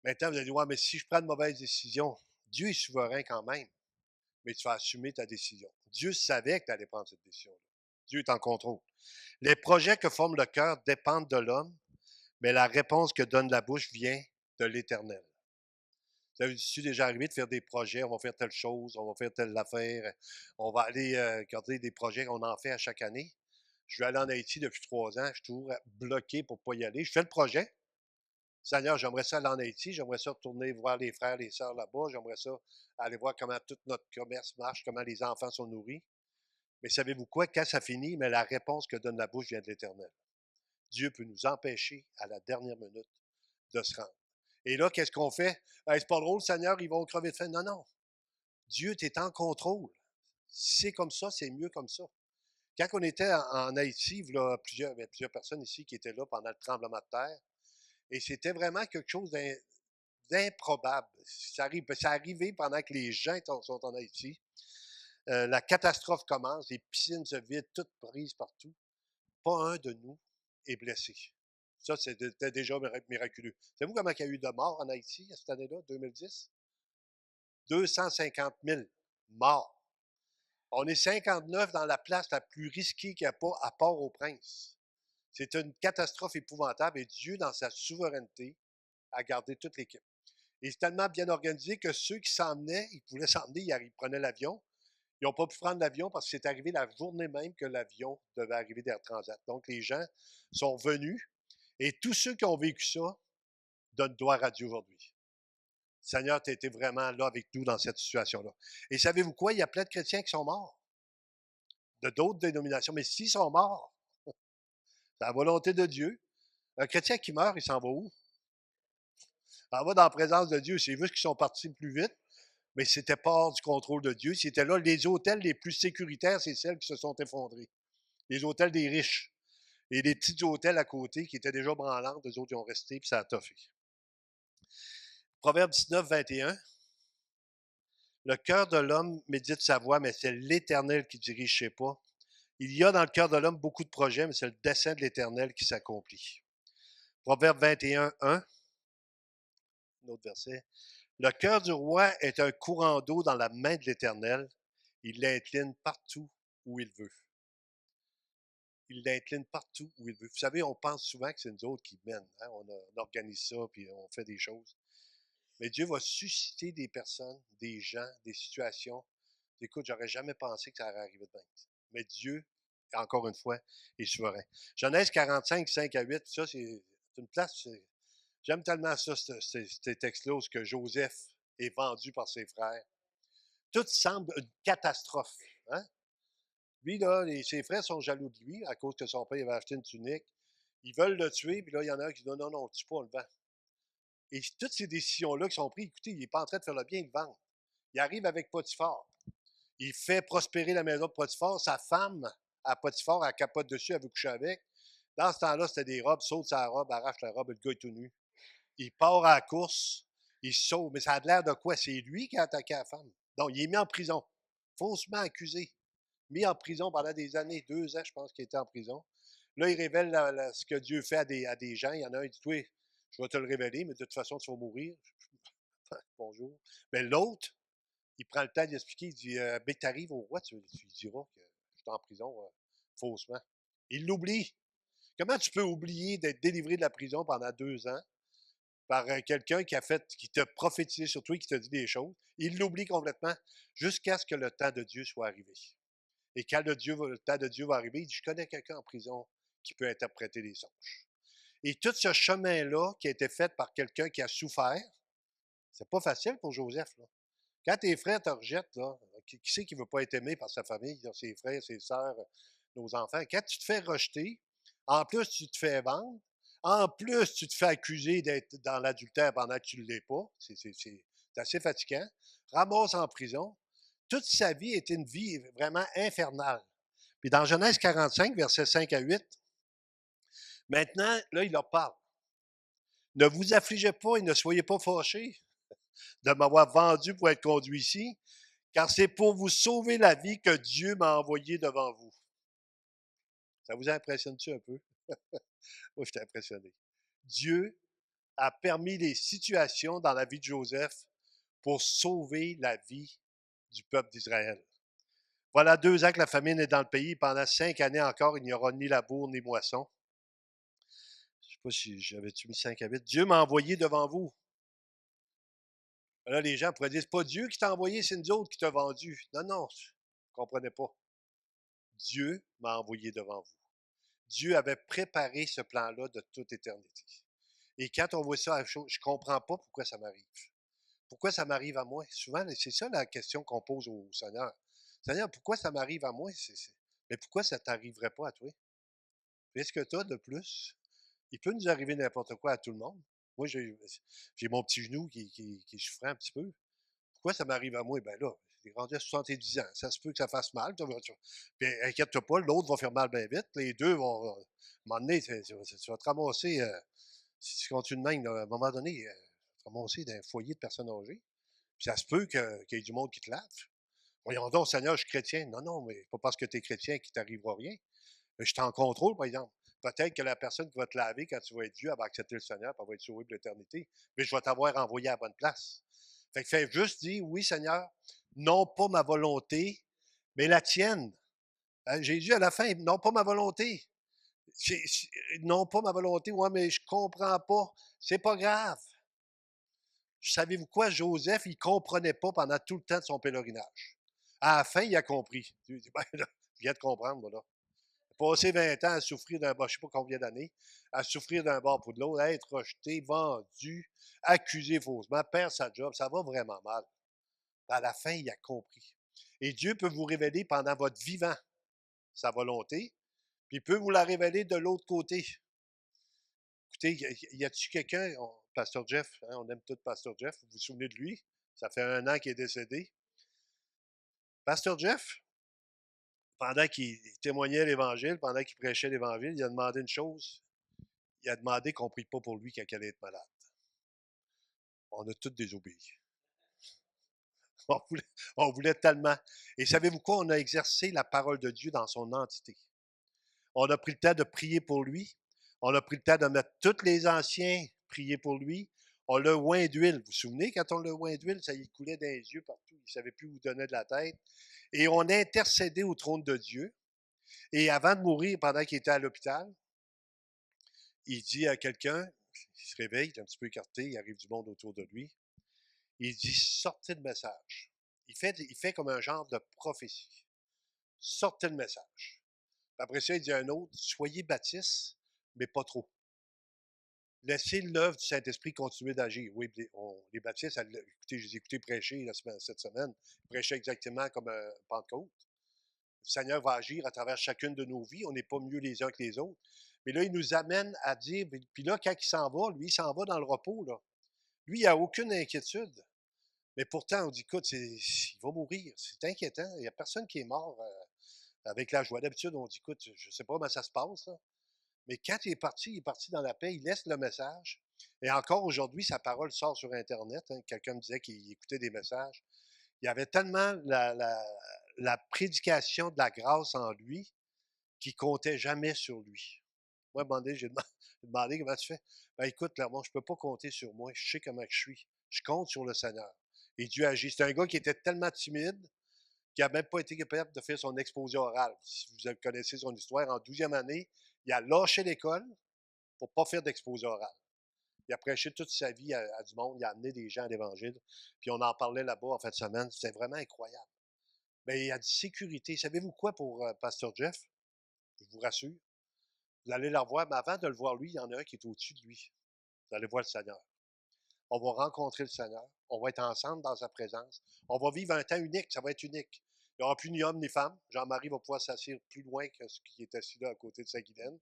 [SPEAKER 1] Maintenant, vous allez dire, ouais, mais si je prends de mauvaises décisions, Dieu est souverain quand même, mais tu vas assumer ta décision. Dieu savait que tu allais prendre cette décision-là. Dieu est en contrôle. Les projets que forme le cœur dépendent de l'homme, mais la réponse que donne la bouche vient de l'Éternel. Ça vous est déjà arrivé de faire des projets, on va faire telle chose, on va faire telle affaire, on va aller regarder des projets qu'on en fait à chaque année. Je vais aller en Haïti depuis 3 ans, je suis toujours bloqué pour ne pas y aller. Je fais le projet. Seigneur, j'aimerais ça aller en Haïti, j'aimerais ça retourner voir les frères, les sœurs là-bas, j'aimerais ça aller voir comment tout notre commerce marche, comment les enfants sont nourris. Mais savez-vous quoi? Quand ça finit, mais la réponse que donne la bouche vient de l'Éternel. Dieu peut nous empêcher à la dernière minute de se rendre. Et là, qu'est-ce qu'on fait? Hey, c'est pas drôle, Seigneur, ils vont crever de faim. Non, non. Dieu, tu es en contrôle. C'est comme ça, c'est mieux comme ça. Quand on était en Haïti, il y a plusieurs personnes ici qui étaient là pendant le tremblement de terre. Et c'était vraiment quelque chose d'improbable. Ça arrivait pendant que les gens sont en Haïti. La catastrophe commence, les piscines se vident, toutes prises partout. Pas un de nous est blessé. Ça, c'était déjà miraculeux. Savez-vous comment il y a eu de morts en Haïti cette année-là, 2010? 250 000 morts. On est 59 dans la place la plus risquée qu'il n'y a pas à Port-au-Prince. C'est une catastrophe épouvantable et Dieu, dans sa souveraineté, a gardé toute l'équipe. Et c'est tellement bien organisé que ceux qui s'emmenaient, ils pouvaient s'emmener, ils prenaient l'avion. Ils n'ont pas pu prendre l'avion parce que c'est arrivé la journée même que l'avion devait arriver d'Air Transat. Donc, les gens sont venus et tous ceux qui ont vécu ça donnent gloire à Dieu aujourd'hui. Seigneur, tu as été vraiment là avec nous dans cette situation-là. Et savez-vous quoi? Il y a plein de chrétiens qui sont morts, de d'autres dénominations, mais s'ils sont morts, c'est la volonté de Dieu. Un chrétien qui meurt, il s'en va où? Il s'en va dans la présence de Dieu. C'est juste qu'ils sont partis plus vite, mais c'était pas hors du contrôle de Dieu. C'était là, les hôtels les plus sécuritaires, c'est celles qui se sont effondrées. Les hôtels des riches. Et les petits hôtels à côté qui étaient déjà branlants, eux autres, ils ont resté, puis ça a toffé. Proverbe 19, 21. Le cœur de l'homme médite sa voie, mais c'est l'Éternel qui dirige ses pas. Il y a dans le cœur de l'homme beaucoup de projets, mais c'est le dessein de l'Éternel qui s'accomplit. Proverbe 21, 1, un autre verset. Le cœur du roi est un courant d'eau dans la main de l'Éternel. Il l'incline partout où il veut. Il l'incline partout où il veut. Vous savez, on pense souvent que c'est nous autres qui mènent. Hein? On organise ça, puis on fait des choses. Mais Dieu va susciter des personnes, des gens, des situations. Écoute, j'aurais jamais pensé que ça allait arriver de même. Mais Dieu, encore une fois, est souverain. Genèse 45, 5 à 8, ça, c'est une place. J'aime tellement ça, ces textes-là, où que Joseph est vendu par ses frères. Tout semble une catastrophe. Hein? Lui, là, ses frères sont jaloux de lui à cause que son père avait acheté une tunique. Ils veulent le tuer, puis là, il y en a un qui dit non, non, tue pas, on le vend. Et toutes ces décisions-là qui sont prises, écoutez, il n'est pas en train de faire le bien, il le vend. Il arrive avec Potiphar. Il fait prospérer la maison de Potiphar. Sa femme, à Potiphar, elle capote dessus, elle veut coucher avec. Dans ce temps-là, c'était des robes, saute sa robe, arrache la robe, et le gars est tout nu. Il part à la course, il se sauve. Mais ça a l'air de quoi? C'est lui qui a attaqué la femme. Donc, il est mis en prison. Faussement accusé. Mis en prison pendant des années, 2 ans, je pense qu'il était en prison. Là, il révèle ce que Dieu fait à des gens. Il y en a un qui dit, toi, je vais te le révéler, mais de toute façon, tu vas mourir. Bonjour. Mais l'autre, il prend le temps d'expliquer. Il dit, ben, tu arrives au roi, tu lui diras que je suis en prison faussement. Il l'oublie. Comment tu peux oublier d'être délivré de la prison pendant 2 ans par quelqu'un qui t'a prophétisé sur toi et qui t'a dit des choses? Il l'oublie complètement jusqu'à ce que le temps de Dieu soit arrivé. Et quand le temps de Dieu va arriver, il dit, je connais quelqu'un en prison qui peut interpréter les songes. Et tout ce chemin-là qui a été fait par quelqu'un qui a souffert, c'est pas facile pour Joseph. Là. Quand tes frères te rejettent, là, qui c'est qui ne veut pas être aimé par sa famille, ses frères, ses sœurs, nos enfants? Quand tu te fais rejeter, en plus tu te fais vendre, en plus tu te fais accuser d'être dans l'adultère pendant que tu ne l'es pas, c'est assez fatigant, ramasse en prison. Toute sa vie était une vie vraiment infernale. Puis dans Genèse 45, versets 5 à 8, maintenant, là, il leur parle. Ne vous affligez pas et ne soyez pas fâchés de m'avoir vendu pour être conduit ici, car c'est pour vous sauver la vie que Dieu m'a envoyé devant vous. Ça vous impressionne-tu un peu? Moi, je suis impressionné. Dieu a permis des situations dans la vie de Joseph pour sauver la vie du peuple d'Israël. Voilà 2 ans que la famine est dans le pays. Pendant 5 années encore, il n'y aura ni labour ni moisson. Je ne sais pas si j'avais-tu mis 5 à 8. Dieu m'a envoyé devant vous. Là, les gens pourraient dire, c'est pas Dieu qui t'a envoyé, c'est nous autres qui t'a vendu. Non, non, je ne comprenais pas. Dieu m'a envoyé devant vous. Dieu avait préparé ce plan-là de toute éternité. Et quand on voit ça, je ne comprends pas pourquoi ça m'arrive. Pourquoi ça m'arrive à moi? Souvent, c'est ça la question qu'on pose au Seigneur. Seigneur, pourquoi ça m'arrive à moi? Mais pourquoi ça ne t'arriverait pas à toi? Qu'est-ce que tu as de plus? Il peut nous arriver n'importe quoi à tout le monde. Moi, j'ai mon petit genou qui souffrait un petit peu. Pourquoi ça m'arrive à moi? Ben là, j'ai rendu à 70 ans. Ça se peut que ça fasse mal. Puis inquiète-toi pas, l'autre va faire mal bien vite. Les deux vont. À un moment donné, tu vas te ramasser. Si tu continues de même, là, à un moment donné, tu vas te ramasser dans un foyer de personnes âgées. Puis ça se peut qu'il y ait du monde qui te lave. Voyons donc, Seigneur, je suis chrétien. Non, non, mais pas parce que tu es chrétien qu'il t'arrivera rien. Mais je suis en contrôle, par exemple. Peut-être que la personne qui va te laver quand tu vas être Dieu, elle va accepter le Seigneur, puis elle va être sauvée pour l'éternité. Mais je vais t'avoir envoyé à la bonne place. Fait que fais juste dire, oui, Seigneur, non pas ma volonté, mais la tienne. Jésus, à la fin, non pas ma volonté. Non pas ma volonté, ouais, mais je comprends pas. C'est pas grave. Savez-vous quoi? Joseph, il comprenait pas pendant tout le temps de son pèlerinage. À la fin, il a compris. Il dit, ben, là, je viens de comprendre, voilà. Passer 20 ans à souffrir d'un bord, je ne sais pas combien d'années, à souffrir d'un bord pour de l'autre, à être rejeté, vendu, accusé faussement, perdre sa job, ça va vraiment mal. À la fin, il a compris. Et Dieu peut vous révéler pendant votre vivant sa volonté, puis il peut vous la révéler de l'autre côté. Écoutez, y a-t-il quelqu'un, Pasteur Jeff, hein, on aime tout Pasteur Jeff, vous vous souvenez de lui? Ça fait 1 an qu'il est décédé. Pasteur Jeff, pendant qu'il témoignait l'Évangile, pendant qu'il prêchait l'Évangile, il a demandé une chose. Il a demandé qu'on ne prie pas pour lui quand il allait être malade. On a tous désobéi. On voulait, on voulait tellement. Et savez-vous quoi? On a exercé la parole de Dieu dans son entité. On a pris le temps de prier pour lui. On a pris le temps de mettre tous les anciens prier pour lui. On l'a oint d'huile. Vous vous souvenez, quand on l'a oint d'huile, ça y coulait dans les yeux partout. Il ne savait plus où donner de la tête. Et on a intercédé au trône de Dieu. Et avant de mourir, pendant qu'il était à l'hôpital, il dit à quelqu'un, il se réveille, il est un petit peu écarté, il arrive du monde autour de lui. Il dit, sortez le message. Il fait comme un genre de prophétie. Sortez le message. Après ça, il dit à un autre, soyez baptistes, mais pas trop. Laissez l'œuvre du Saint-Esprit continuer d'agir. Oui, les baptistes, écoutez, je les ai écoutés prêcher cette semaine. Ils prêchaient exactement comme un Pentecôte. Le Seigneur va agir à travers chacune de nos vies. On n'est pas mieux les uns que les autres. Mais là, il nous amène à dire, puis là, quand il s'en va, lui, il s'en va dans le repos. Là. Lui, il n'a aucune inquiétude. Mais pourtant, on dit, écoute, il va mourir. C'est inquiétant. Il n'y a personne qui est mort avec la joie. D'habitude, on dit, écoute, je ne sais pas comment ça se passe. Là. Mais quand il est parti dans la paix, il laisse le message. Et encore aujourd'hui, sa parole sort sur Internet. Hein. Quelqu'un me disait qu'il écoutait des messages. Il y avait tellement la prédication de la grâce en lui qu'il comptait jamais sur lui. Moi, j'ai demandé comment tu fais. Ben, écoute, clairement, je ne peux pas compter sur moi. Je sais comment je suis. Je compte sur le Seigneur. Et Dieu agit. C'est un gars qui était tellement timide qu'il n'a même pas été capable de faire son exposé oral. Si vous connaissez son histoire, en 12e année, il a lâché l'école pour ne pas faire d'exposé oral. Il a prêché toute sa vie à du monde, il a amené des gens à l'Évangile, puis on en parlait là-bas en fin de semaine, c'était vraiment incroyable. Mais il y a de sécurité. Savez-vous quoi pour Pasteur Jeff? Je vous rassure. Vous allez le revoir, mais avant de le voir lui, il y en a un qui est au-dessus de lui. Vous allez voir le Seigneur. On va rencontrer le Seigneur. On va être ensemble dans sa présence. On va vivre un temps unique. Ça va être unique. Il n'y aura plus ni homme ni femme. Jean-Marie va pouvoir s'asseoir plus loin que ce qui est assis là à côté de sa guidaine.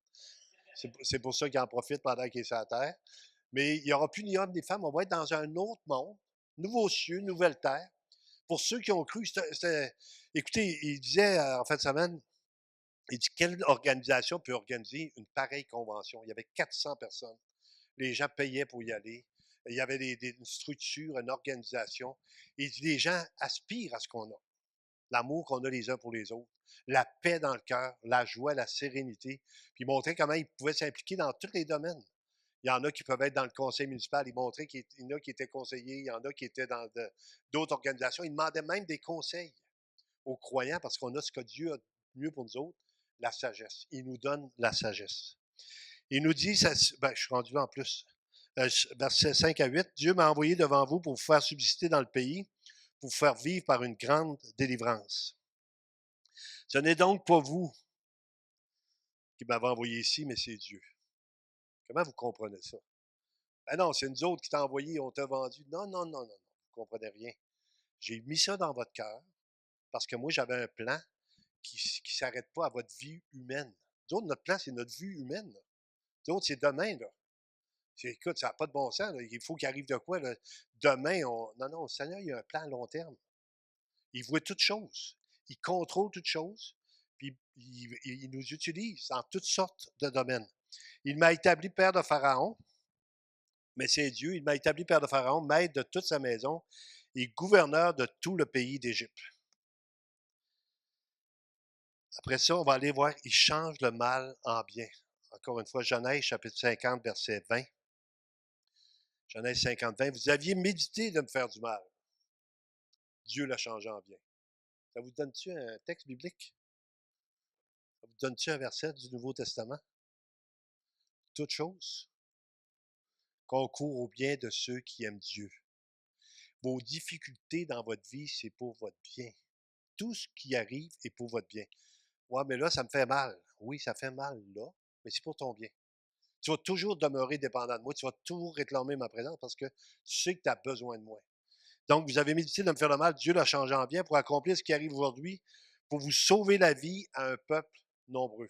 [SPEAKER 1] C'est pour ça qu'il en profite pendant qu'il est sur la terre. Mais il n'y aura plus ni homme ni femme. On va être dans un autre monde, nouveaux cieux, nouvelle terre. Pour ceux qui ont cru, écoutez, il disait en fin de semaine, il dit quelle organisation peut organiser une pareille convention? Il y avait 400 personnes. Les gens payaient pour y aller. Il y avait une structure, une organisation. Il dit les gens aspirent à ce qu'on a. L'amour qu'on a les uns pour les autres, la paix dans le cœur, la joie, la sérénité, puis montrer comment ils pouvaient s'impliquer dans tous les domaines. Il y en a qui peuvent être dans le conseil municipal. Il montrait qu'il y en a qui étaient conseillers, il y en a qui étaient dans d'autres organisations. Il demandait même des conseils aux croyants parce qu'on a ce que Dieu a de mieux pour nous autres, la sagesse. Il nous donne la sagesse. Il nous dit, je suis rendu là en plus, versets 5 à 8, Dieu m'a envoyé devant vous pour vous faire subsister dans le pays, pour vous faire vivre par une grande délivrance. Ce n'est donc pas vous qui m'avez envoyé ici, mais c'est Dieu. Comment vous comprenez ça? Ben non, c'est nous autres qui t'ont envoyé, on t'a vendu. Non, non, non, non, non, vous ne comprenez rien. J'ai mis ça dans votre cœur parce que moi, j'avais un plan qui ne s'arrête pas à votre vie humaine. Nous autres, notre plan, c'est notre vie humaine. Là. Nous autres, c'est demain. Là. Écoute, ça n'a pas de bon sens. Là. Il faut qu'il arrive de quoi? Là? Demain, non, non, le Seigneur, il a un plan à long terme. Il voit toutes choses. Il contrôle toutes choses. Puis il nous utilise dans toutes sortes de domaines. Il m'a établi père de Pharaon, mais c'est Dieu. Il m'a établi père de Pharaon, maître de toute sa maison et gouverneur de tout le pays d'Égypte. Après ça, on va aller voir, il change le mal en bien. Encore une fois, Genèse chapitre 50, verset 20. Genèse 50, 20. Vous aviez médité de me faire du mal. Dieu l'a changé en bien. Ça vous donne-tu un texte biblique? Ça vous donne-tu un verset du Nouveau Testament? Toute chose concourt au bien de ceux qui aiment Dieu. Vos difficultés dans votre vie, c'est pour votre bien. Tout ce qui arrive est pour votre bien. Ouais, mais là, ça me fait mal. Oui, ça fait mal là, mais c'est pour ton bien. Tu vas toujours demeurer dépendant de moi. Tu vas toujours réclamer ma présence parce que tu sais que tu as besoin de moi. Donc, vous avez médité de me faire le mal. Dieu l'a changé en bien pour accomplir ce qui arrive aujourd'hui, pour vous sauver la vie à un peuple nombreux.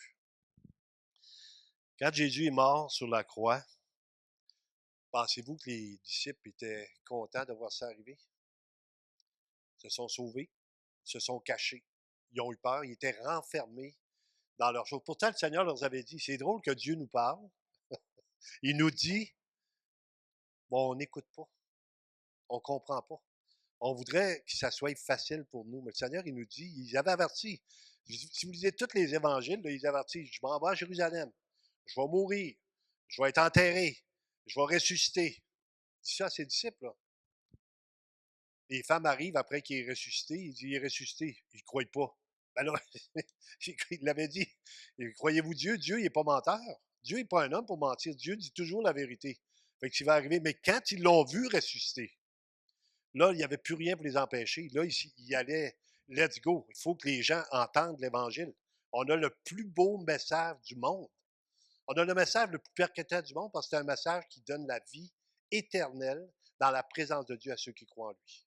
[SPEAKER 1] Quand Jésus est mort sur la croix, pensez-vous que les disciples étaient contents de voir ça arriver? Ils se sont sauvés, ils se sont cachés, ils ont eu peur, ils étaient renfermés dans leurs choses. Pourtant, le Seigneur leur avait dit, c'est drôle que Dieu nous parle. Il nous dit, bon, on n'écoute pas, on ne comprend pas. On voudrait que ça soit facile pour nous. Mais le Seigneur, il nous dit, il avait averti. Si vous lisez tous les évangiles, là, il avertit, je m'en vais à Jérusalem, je vais mourir, je vais être enterré, je vais ressusciter. Il dit ça à ses disciples. Là. Les femmes arrivent après qu'il est ressuscité, il dit, il est ressuscité. Ils ne croient pas. Ben là, il l'avait dit. Croyez-vous Dieu? Dieu, il n'est pas menteur. Dieu n'est pas un homme pour mentir. Dieu dit toujours la vérité. Fait que ça va arriver. Mais quand ils l'ont vu ressusciter, là, il n'y avait plus rien pour les empêcher. Là, il allait, let's go. Il faut que les gens entendent l'Évangile. On a le plus beau message du monde. On a le message le plus percutant du monde parce que c'est un message qui donne la vie éternelle dans la présence de Dieu à ceux qui croient en lui.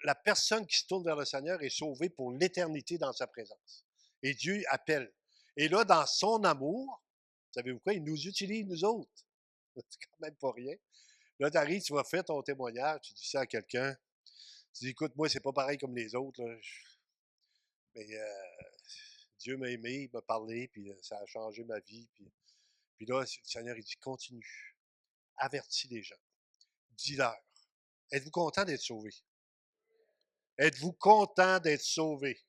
[SPEAKER 1] La personne qui se tourne vers le Seigneur est sauvée pour l'éternité dans sa présence. Et Dieu appelle. Et là, dans son amour, savez-vous quoi? Il nous utilise, nous autres. C'est quand même pas rien. Là, tu arrives, tu vas faire ton témoignage, tu dis ça à quelqu'un. Tu dis, écoute, moi, c'est pas pareil comme les autres. Là. Mais Dieu m'a aimé, il m'a parlé, puis ça a changé ma vie. Puis là, le Seigneur, il dit, continue. Avertis les gens. Dis-leur. Êtes-vous content d'être sauvé? Êtes-vous content d'être sauvé?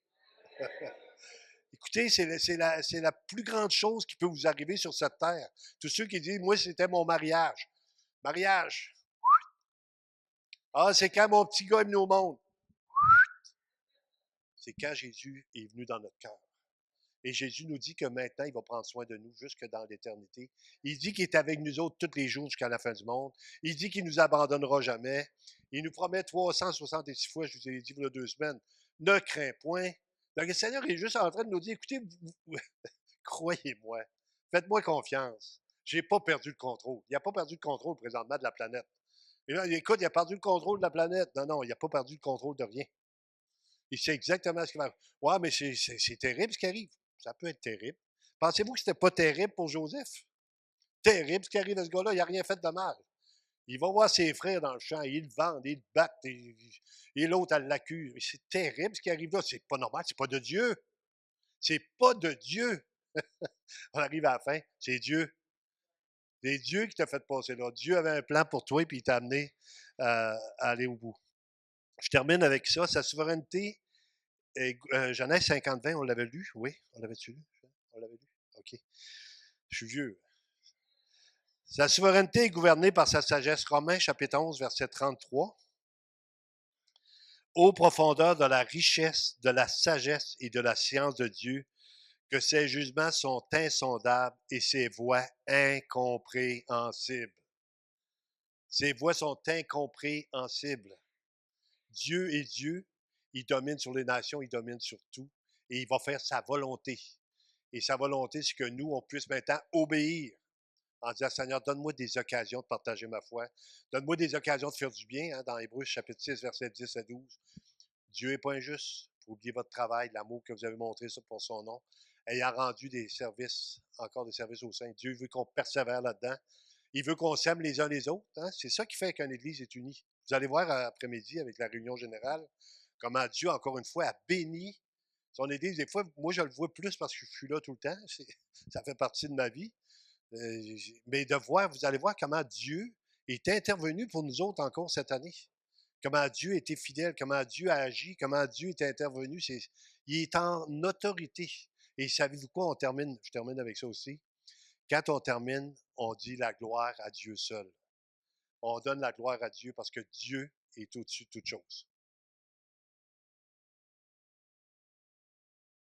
[SPEAKER 1] Écoutez, c'est la plus grande chose qui peut vous arriver sur cette terre. Tous ceux qui disent, moi, c'était mon mariage. Mariage. Ah, c'est quand mon petit gars est venu au monde. C'est quand Jésus est venu dans notre cœur. Et Jésus nous dit que maintenant, il va prendre soin de nous jusque dans l'éternité. Il dit qu'il est avec nous autres tous les jours jusqu'à la fin du monde. Il dit qu'il ne nous abandonnera jamais. Il nous promet 366 fois, je vous ai dit il y a 2 semaines, ne crains point. Donc, le Seigneur est juste en train de nous dire, écoutez, croyez-moi, faites-moi confiance. Je n'ai pas perdu le contrôle. Il n'a pas perdu le contrôle présentement de la planète. Et là, écoute, il a perdu le contrôle de la planète. Non, non, il n'a pas perdu le contrôle de rien. Il sait exactement ce qui va arriver. Ouais, mais c'est terrible ce qui arrive. Ça peut être terrible. Pensez-vous que c'était pas terrible pour Joseph? Terrible ce qui arrive à ce gars-là, il n'a rien fait de mal. Il va voir ses frères dans le champ, ils le vendent, ils le battent, et l'autre, elle l'accuse. C'est terrible ce qui arrive là. C'est pas normal, c'est pas de Dieu. C'est pas de Dieu. On arrive à la fin, c'est Dieu. C'est Dieu qui t'a fait passer là. Dieu avait un plan pour toi et puis il t'a amené à aller au bout. Je termine avec ça. Sa souveraineté, Genèse 50-20, on l'avait lu? Oui, on l'avait-tu lu? On l'avait lu? OK. Je suis vieux. Sa souveraineté est gouvernée par sa sagesse. Romains chapitre 11, verset 33. Ô profondeur de la richesse, de la sagesse et de la science de Dieu, que ses jugements sont insondables et ses voies incompréhensibles. Ses voies sont incompréhensibles. Dieu est Dieu, il domine sur les nations, il domine sur tout, et il va faire sa volonté. Et sa volonté, c'est que nous, on puisse maintenant obéir en disant, Seigneur, donne-moi des occasions de partager ma foi. Donne-moi des occasions de faire du bien, hein, dans Hébreux chapitre 6, versets 10 à 12. Dieu n'est pas injuste. Vous oubliez votre travail, l'amour que vous avez montré pour son nom, ayant rendu des services, encore des services au sein. Dieu veut qu'on persévère là-dedans. Il veut qu'on s'aime les uns les autres. Hein? C'est ça qui fait qu'une Église est unie. Vous allez voir après-midi avec la réunion générale comment Dieu, encore une fois, a béni son Église. Des fois, moi, je le vois plus parce que je suis là tout le temps. Ça fait partie de ma vie. Mais de voir, vous allez voir comment Dieu est intervenu pour nous autres encore cette année. Comment Dieu a été fidèle, comment Dieu a agi, comment Dieu est intervenu. Il est en autorité. Et savez-vous quoi? Je termine avec ça aussi. Quand on termine, on dit la gloire à Dieu seul. On donne la gloire à Dieu parce que Dieu est au-dessus de toute chose.